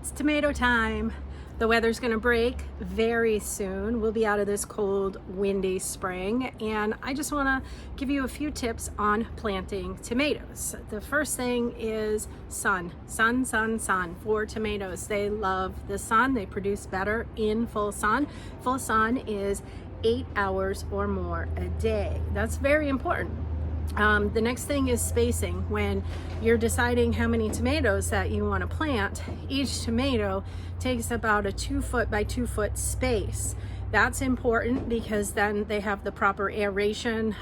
It's tomato time. The weather's gonna break very soon. We'll be out of this cold, windy spring, and I just wanna give you a few tips on planting tomatoes. The first thing is sun for tomatoes. They love the sun. They produce better in full sun. Full sun is 8 hours or more a day. That's very important. The next thing is spacing. When you're deciding how many tomatoes that you want to plant, each tomato takes about a 2 foot by 2 foot space. That's important because then they have the proper aeration,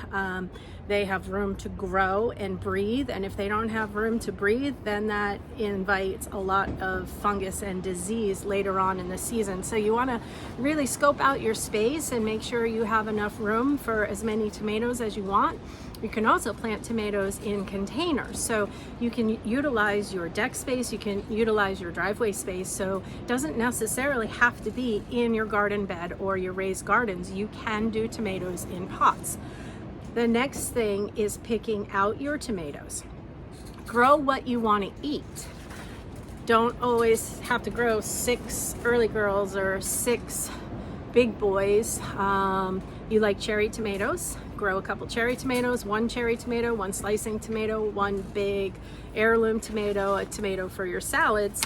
they have room to grow and breathe, and if they don't have room to breathe, then that invites a lot of fungus and disease later on in the season. So you want to really scope out your space and make sure you have enough room for as many tomatoes as you want. You can also plant tomatoes in containers, so you can utilize your deck space, you can utilize your driveway space, so it doesn't necessarily have to be in your garden bed or your raised gardens. You can do tomatoes in pots. The next thing is picking out your tomatoes. Grow what you want to eat. Don't always have to grow 6 early girls or 6 big boys. You like cherry tomatoes, grow a couple cherry tomatoes, 1 cherry tomato, 1 slicing tomato, 1 big heirloom tomato, a tomato for your salads.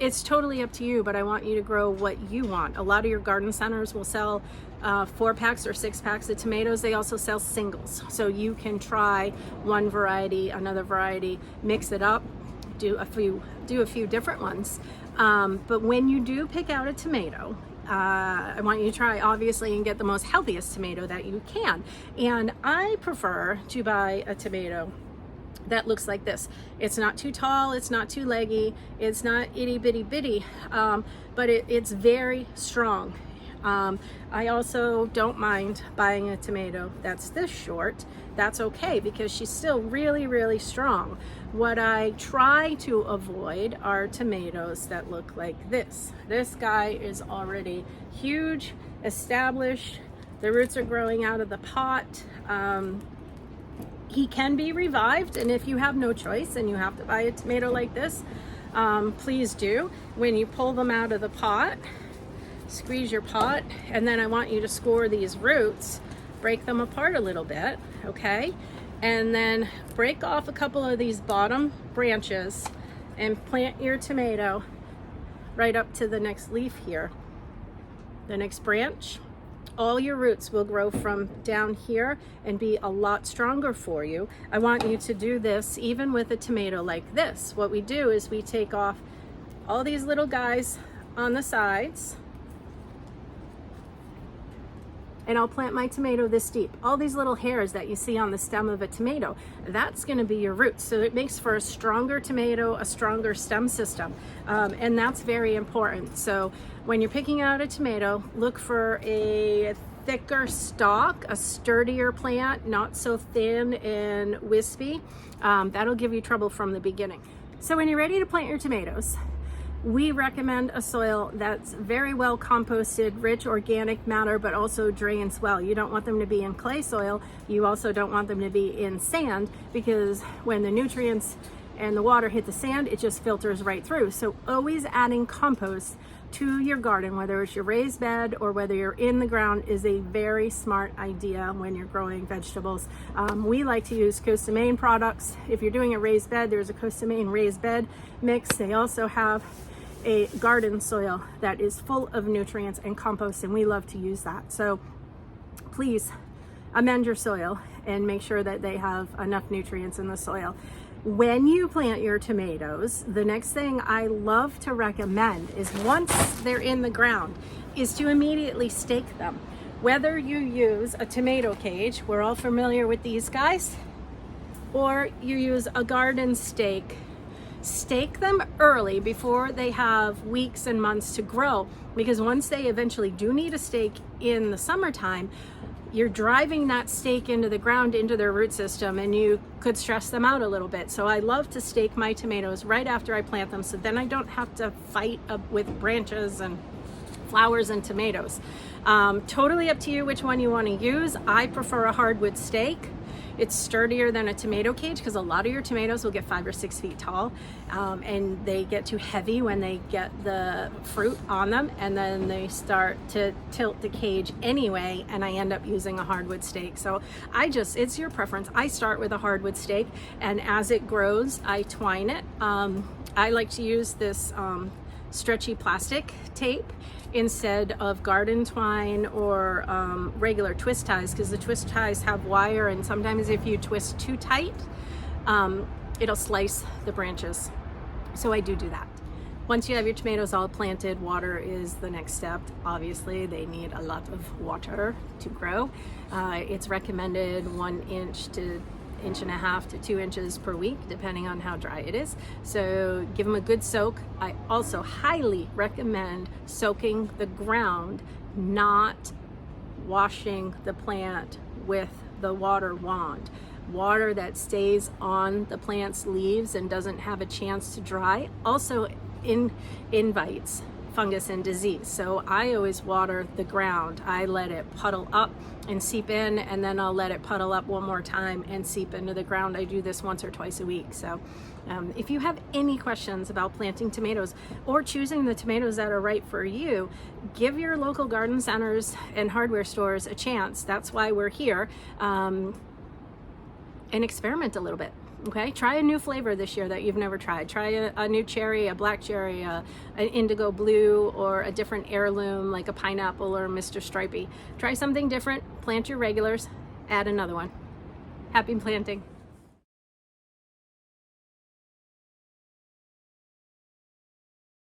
It's totally up to you, but I want you to grow what you want. A lot of your garden centers will sell 4 packs or 6 packs of tomatoes. They also sell singles, so you can try one variety, another variety, mix it up, do a few different ones. But when you do pick out a tomato, I want you to try, obviously, and get the most healthiest tomato that you can. And I prefer to buy a tomato that looks like this. It's not too tall, it's not too leggy, it's not itty bitty bitty, but it's very strong. I also don't mind buying a tomato that's this short. That's okay because she's still really, really strong. What I try to avoid are tomatoes that look like this. This guy is already huge, established. The roots are growing out of the pot. He can be revived, and if you have no choice and you have to buy a tomato like this, please do. When you pull them out of the pot, squeeze your pot, and then I want you to score these roots, break them apart a little bit, okay? And then break off a couple of these bottom branches and plant your tomato right up to the next leaf here. The next branch, all your roots will grow from down here and be a lot stronger for you. I want you to do this even with a tomato like this. What we do is we take off all these little guys on the sides, and I'll plant my tomato this deep. All these little hairs that you see on the stem of a tomato, that's gonna be your roots. So it makes for a stronger tomato, a stronger stem system. And that's very important. So when you're picking out a tomato, look for a thicker stalk, a sturdier plant, not so thin and wispy. That'll give you trouble from the beginning. So when you're ready to plant your tomatoes, we recommend a soil that's very well composted, rich organic matter, but also drains well. You don't want them to be in clay soil. You also don't want them to be in sand, because when the nutrients and the water hit the sand, it just filters right through. So always adding compost to your garden, whether it's your raised bed or whether you're in the ground, is a very smart idea when you're growing vegetables. We like to use Costa Maine products. If you're doing a raised bed, there's a Costa Maine raised bed mix. They also have a garden soil that is full of nutrients and compost, and we love to use that. So please amend your soil and make sure that they have enough nutrients in the soil. When you plant your tomatoes, the next thing I love to recommend is, once they're in the ground, is to immediately stake them. Whether you use a tomato cage, we're all familiar with these guys, or you use a garden stake. Stake them early before they have weeks and months to grow, because once they eventually do need a stake in the summertime, you're driving that stake into the ground, into their root system, and you could stress them out a little bit. So I love to stake my tomatoes right after I plant them, so then I don't have to fight with branches and flowers and tomatoes. Totally up to you which one you want to use. I prefer a hardwood stake. It's sturdier than a tomato cage because a lot of your tomatoes will get 5 or 6 feet tall, and they get too heavy when they get the fruit on them, and then they start to tilt the cage anyway, and I end up using a hardwood stake. So it's your preference. I start with a hardwood stake, and as it grows, I twine it. I like to use this stretchy plastic tape instead of garden twine or regular twist ties, because the twist ties have wire, and sometimes if you twist too tight, it'll slice the branches. So I do that. Once you have your tomatoes all planted, water is the next step. Obviously, they need a lot of water to grow. It's recommended 1 inch to 1.5 to 2 inches per week, depending on how dry it is. So give them a good soak. I also highly recommend soaking the ground, not washing the plant with the water wand. Water that stays on the plant's leaves and doesn't have a chance to dry also invites fungus and disease. So I always water the ground. I let it puddle up and seep in, and then I'll let it puddle up one more time and seep into the ground. I do this once or twice a week. So if you have any questions about planting tomatoes or choosing the tomatoes that are right for you, give your local garden centers and hardware stores a chance. That's why we're here, and experiment a little bit. Okay, try a new flavor this year that you've never tried. Try a new cherry, a black cherry, an indigo blue, or a different heirloom like a pineapple or Mr. Stripey. Try something different, plant your regulars, add another one. Happy planting.